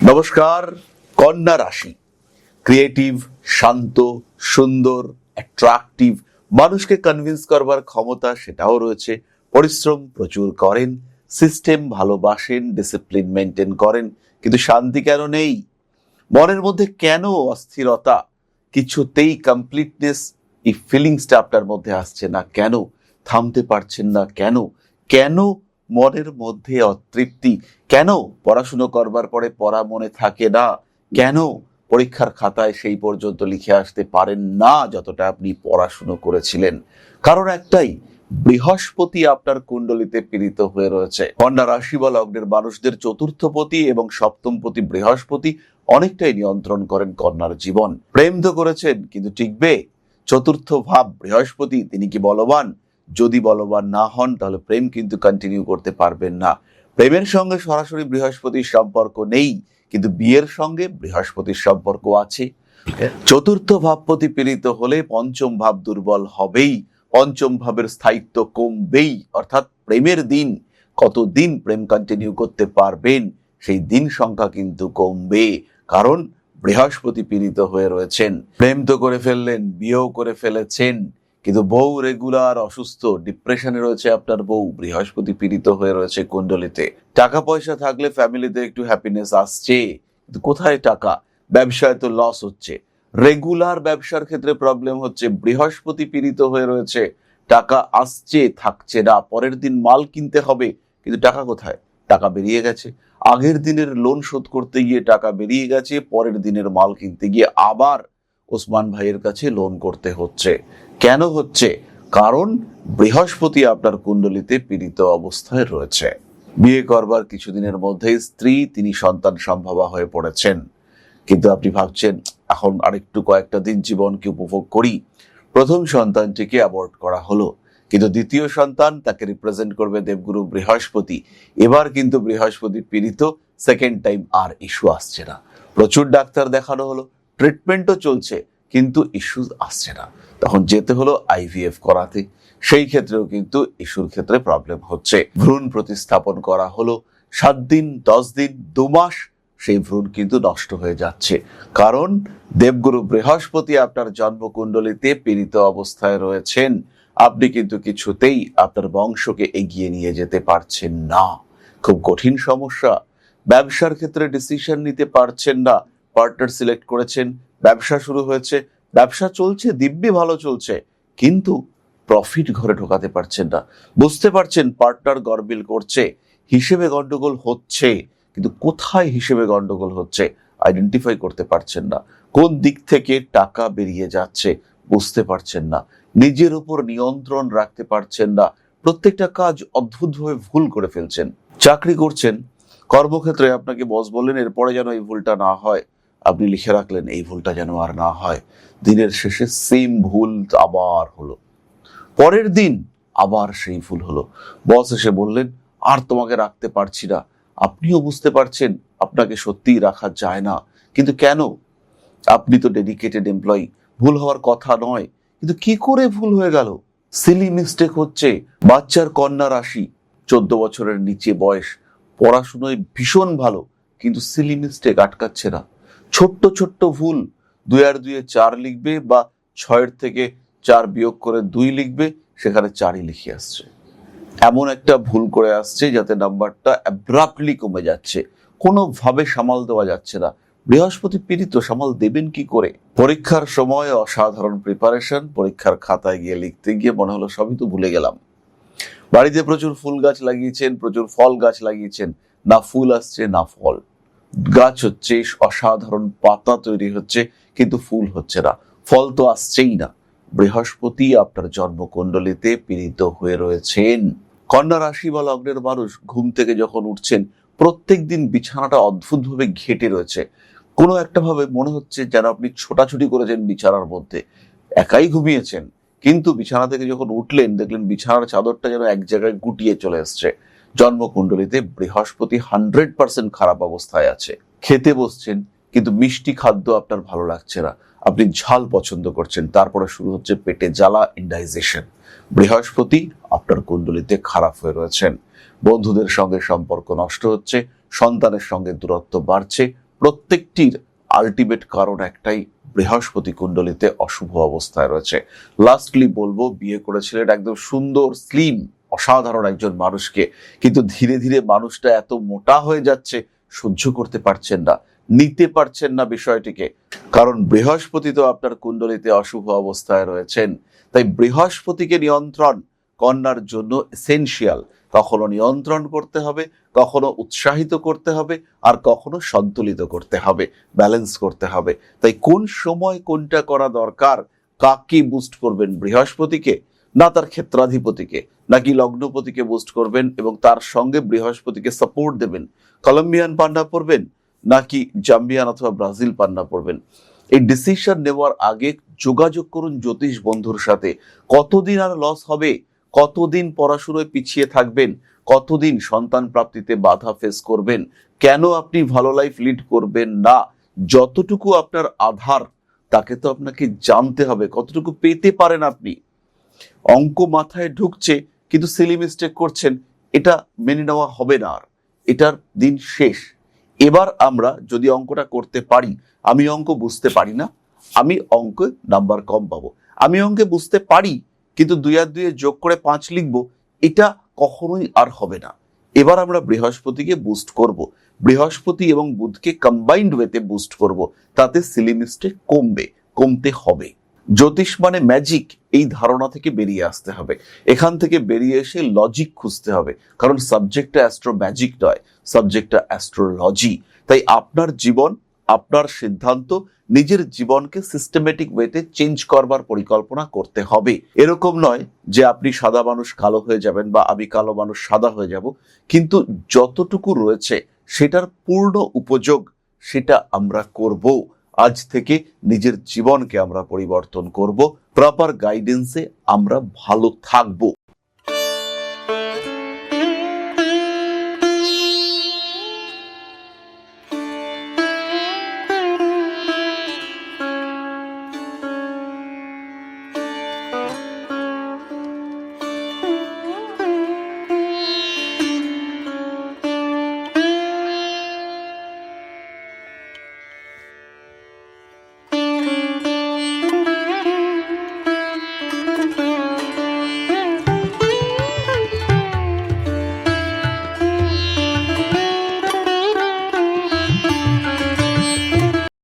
নমস্কার। কন্যা রাশি ক্রিয়েটিভ, শান্ত, সুন্দর, অ্যাট্রাকটিভ, মানুষকে কনভিন্স করবার ক্ষমতা সেটাও রয়েছে। পরিশ্রম প্রচুর করেন, সিস্টেম ভালোবাসেন, ডিসিপ্লিন মেনটেন করেন, কিন্তু শান্তি কেন নেই? মনের মধ্যে কেন অস্থিরতা? কিছুতেই কমপ্লিটনেস এই ফিলিংসটা আপনার মধ্যে আসছে না কেন? থামতে পারছেন না কেন? কেন মনের মধ্যে অতৃপ্তি? কেন পড়াশুনো করবার পরে পড়া মনে থাকে না? কেন পরীক্ষার খাতায় সেই পর্যন্ত লিখে আসতে পারেন না যতটা আপনি পড়াশুনো করেছিলেন? কারণ একটাই, বৃহস্পতি আপনার কুণ্ডলিতে পীড়িত হয়ে রয়েছে। কন্যা রাশি বা লগ্নের মানুষদের চতুর্থপতি এবং সপ্তমপতি বৃহস্পতি অনেকটাই নিয়ন্ত্রণ করেন কন্যার জীবন। প্রেম তো করেছেন, কিন্তু টিকবে? চতুর্থ ভাব বৃহস্পতি, তিনি কি বলবান? যদি বলবান না হন তাহলে প্রেম কিন্তু কন্টিনিউ করতে পারবেন না। প্রেমের সঙ্গে সরাসরি বৃহস্পতির সম্পর্ক নেই, কিন্তু বিয়ের সঙ্গে বৃহস্পতির সম্পর্ক আছে। চতুর্থ ভাবপতি পীড়িত হলে পঞ্চম ভাব দুর্বল হবেই, পঞ্চম ভাবের স্থায়িত্ব কমবেই। অর্থাৎ প্রেমের দিন, কতদিন প্রেম কন্টিনিউ করতে পারবেন সেই দিন সংখ্যা কিন্তু কমবে, কারণ বৃহস্পতি পীড়িত হয়ে রয়েছেন। প্রেম তো করে ফেললেন, বিয়েও করে ফেলেছেন, কিন্তু বউ রেগুলার অসুস্থ, ডিপ্রেশনে রয়েছে আপনার বউ, বৃহস্পতি পীড়িত হয়ে রয়েছে কুণ্ডলিতে। টাকা পয়সা থাকলে ফ্যামিলিতে একটু হ্যাপিনেস আসছে, কিন্তু কোথায় টাকা? ব্যবসায় তো লস হচ্ছে, রেগুলার ব্যবসার ক্ষেত্রে প্রবলেম হচ্ছে, বৃহস্পতি পীড়িত হয়ে রয়েছে। টাকা আসছে, থাকছে না, পরের দিন মাল কিনতে হবে, কিন্তু টাকা কোথায়? টাকা বেরিয়ে গেছে। আগের দিনের লোন শোধ করতে গিয়ে টাকা বেরিয়ে গেছে, পরের দিনের মাল কিনতে গিয়ে আবার ওসমান ভাইয়ের কাছে লোন করতে হচ্ছে। কেন হচ্ছে? কারণ বৃহস্পতি আপনার কুণ্ডলিতে পীড়িত অবস্থায় রয়েছে। বিয়ে করবার কিছুদিনের মধ্যেই স্ত্রী তিনি সন্তান সম্ভবা হয়ে পড়েছেন, কিন্তু আপনি ভাবছেন এখন আরেকটু কয়েকটা দিন জীবনকে উপভোগ করি। প্রথম সন্তানটিকে অ্যাবর্ট করা হলো, কিন্তু দ্বিতীয় সন্তান তাকে রিপ্রেজেন্ট করবে দেবগুরু বৃহস্পতি। এবার কিন্তু বৃহস্পতি পীড়িত, সেকেন্ড টাইম আর ইস্যু আসছে না। প্রচুর ডাক্তার দেখানো হলো, ট্রিটমেন্টও চলছে, কিন্তু ইস্যু আসছে না। তখন যেতে হলো আইভিএফ করাতে, সেই ক্ষেত্রেও কিন্তু ইস্যুর ক্ষেত্রে প্রবলেম হচ্ছে। ভ্রূণ প্রতিস্থাপন করা হলো, 7 দিন, 10 দিন, 2 মাস সেই ভ্রূণ কিন্তু নষ্ট হয়ে যাচ্ছে, কারণ দেবগুরু বৃহস্পতি আপনার জন্মকুণ্ডলিতে পীড়িত অবস্থায় রয়েছেন। আপনি কিন্তু কিছুতেই আপনার বংশকে এগিয়ে নিয়ে যেতে পারছেন না। খুব কঠিন সমস্যা। ব্যবসার ক্ষেত্রে ডিসিশন নিতে পারছেন না। পার্টনার সিলেক্ট করেছেন, ব্যবসা শুরু হয়েছে, ব্যবসা চলছে, দিব্যি ভালো চলছে, কিন্তু প্রফিট ঘরে ঢোকাতে পারছেন না। বুঝতে পারছেন পার্টনার গড়বিল করছে, হিসেবে গন্ডগোল হচ্ছে, কিন্তু কোথায় হিসেবে গন্ডগোল হচ্ছে আইডেন্টিফাই করতে পারছেন না। কোন দিক থেকে টাকা বেরিয়ে যাচ্ছে বুঝতে পারছেন না। নিজের উপর নিয়ন্ত্রণ রাখতে পারছেন না। প্রত্যেকটা কাজ অদ্ভুতভাবে ভুল করে ফেলছেন। চাকরি করছেন, কর্মক্ষেত্রে আপনাকে বস বললেন এরপরে যেন এই ভুলটা না হয়, আপনি লিখে রাখলেন এই ভুলটা যেন আর না হয়। দিনের শেষে সেম ভুল আবার হলো, পরের দিন আবার সেই ভুল হলো। বস এসে বললেন আর তোমাকে রাখতে পারছি না। আপনিও বুঝতে পারছেন আপনাকে সত্যিই রাখা যায় না, কিন্তু কেন? আপনি তো ডেডিকেটেড এমপ্লয়ি, ভুল হওয়ার কথা নয়, কিন্তু কি করে ভুল হয়ে গেল? সিলি মিস্টেক হচ্ছে। বাচ্চার কন্যা রাশি, 14 বছরের নিচে বয়স, পড়াশুনোয় ভীষণ ভালো, কিন্তু সিলি মিস্টেক আটকাচ্ছে না। ছোট্ট ছোট্ট ভুল, 2 আর 2 4 লিখবে, বা 6 থেকে 4 বিয়োগ করে 2 লিখবে, সেখানে 4ই লিখে আসছে। এমন একটা ভুল করে আসছে যাতে নাম্বারটা অ্যাব্রাপ্টলি কমে যাচ্ছে, কোনোভাবে সামাল দেওয়া যাচ্ছে না। বৃহস্পতি পীড়িত, সামাল দেবেন কি করে? পরীক্ষার সময় অসাধারণ প্রিপারেশন, পরীক্ষার খাতায় গিয়ে লিখতে গিয়ে মনে হলো সবই তো ভুলে গেলাম। বাড়িতে প্রচুর ফুল গাছ লাগিয়েছেন, প্রচুর ফল গাছ লাগিয়েছেন, না ফুল আসছে না ফল। গাছ হচ্ছে, অসাধারণ পাতা তৈরি হচ্ছে, কিন্তু ফুল হচ্ছে না, ফল তো আসছেই না। বৃহস্পতি আপনার জন্মকুণ্ডলিতে পীড়িত হয়ে রয়েছেন। কন্যা রাশি বা লগ্নের মানুষ ঘুম থেকে যখন উঠছেন, প্রত্যেক দিন বিছানাটা অদ্ভুতভাবে ঘেটে রয়েছে। কোনো একটা ভাবে মনে হচ্ছে যেন আপনি ছোটাছুটি করেছেন বিছানার মধ্যে, একাই ঘুমিয়েছেন, কিন্তু বিছানা থেকে যখন উঠলেন দেখলেন বিছানার চাদরটা যেন এক জায়গায় গুটিয়ে চলে এসছে। জন্মকুণ্ডলিতে বৃহস্পতি 100% খারাপ অবস্থায় আছে। খেতে বসছেন, কিন্তু মিষ্টি খাদ্য আপনার ভালো লাগছে না, আপনি ঝাল পছন্দ করছেন, তারপরে শুরু হচ্ছে পেটে জ্বালা, ইনডাইজেশন। বৃহস্পতি আপনার কুণ্ডলিতে খারাপ হয়ে রয়েছেন। বন্ধুদের সঙ্গে সম্পর্ক নষ্ট হচ্ছে, সন্তানের সঙ্গে দূরত্ব বাড়ছে, প্রত্যেকটির আলটিমেট কারণ একটাই, বৃহস্পতি কুণ্ডলিতে অশুভ অবস্থায় রয়েছে। লাস্টলি বলবো, বিয়ে করেছিলেন একদম সুন্দর স্লিম অসাধারণ একজন মানুষকে, কিন্তু ধীরে ধীরে মানুষটা এত মোটা হয়ে যাচ্ছে, সহ্য করতে পারছেন না, নিতে পারছেন না বিষয়টিকে। কারণ বৃহস্পতি তো আপনার কুণ্ডলিতে অশুভ অবস্থায় রয়েছেন। তাই বৃহস্পতিকে নিয়ন্ত্রণ কন্যার জন্য এসেনশিয়াল। কখনো নিয়ন্ত্রণ করতে হবে, কখনো উৎসাহিত করতে হবে, আর কখনো সন্তুলিত করতে হবে, ব্যালেন্স করতে হবে। তাই কোন সময় কোনটা করা দরকার, কাকে বুস্ট করবেন, বৃহস্পতিকে না তার ক্ষেত্রাধিপতিকে, নাকি লগ্নপতিকে বুস্ট করবেন এবং তার সঙ্গে বৃহস্পতিকে সাপোর্ট দেবেন, কলম্বিয়ান পান্না পড়বেন নাকি জাম্বিয়ান অথবা ব্রাজিল পান্না পড়বেন, এই ডিসিশন নেওয়ার আগে যোগাযোগ করুন জ্যোতিষ বন্ধুর সাথে। কতদিন আর লস হবে, কতদিন পড়াশোনায় পিছিয়ে থাকবেন, কতদিন সন্তান প্রাপ্তিতে বাধা ফেস করবেন, কেন আপনি ভালো লাইফ লিড করবেন না, যতটুকু আপনার আধার তাকে তো আপনাকে জানতে হবে, কতটুকু পেতে পারেন আপনি। অঙ্ক মাথায় ঢুকছে কিন্তু সিলি মিস্টেক করছেন, এটা মেনে নেওয়া হবে না, আর এটার দিন শেষ। এবার আমরা যদি অঙ্কটা করতে পারি, আমি অঙ্ক বুঝতে পারি না, আমি অঙ্ক নাম্বার কম পাবো, আমি অঙ্কে বুঝতে পারি কিন্তু 2 আর 2 যোগ করে 5 লিখবো, এটা কখনোই আর হবে না। এবার আমরা বৃহস্পতিকে বুস্ট করব, বৃহস্পতি এবং বুধকে কম্বাইন্ড ওয়েতে বুস্ট করব, তাতে সিলি মিস্টেক কমতে হবে। জ্যোতিষ মানে ম্যাজিক, এই ধারণা থেকে বেরিয়ে আসতে হবে। এখান থেকে বেরিয়ে এসে লজিক খুঁজতে হবে, কারণ সাবজেক্টটা অ্যাস্ট্রো ম্যাজিক নয়, সাবজেক্টটা অ্যাস্ট্রোলজি। তাই আপনার জীবন, আপনার সিদ্ধান্ত, নিজের জীবনকে সিস্টেমেটিক ওয়েতে চেঞ্জ করবার পরিকল্পনা করতে হবে। এরকম নয় যে আপনি সাদা মানুষ কালো হয়ে যাবেন বা আমি কালো মানুষ সাদা হয়ে যাব, কিন্তু যতটুকু রয়েছে সেটার পূর্ণ উপযোগ সেটা আমরা করব। আজ থেকে নিজের জীবনকে আমরা পরিবর্তন করব, প্রপার গাইডেন্সে আমরা ভালো থাকবো।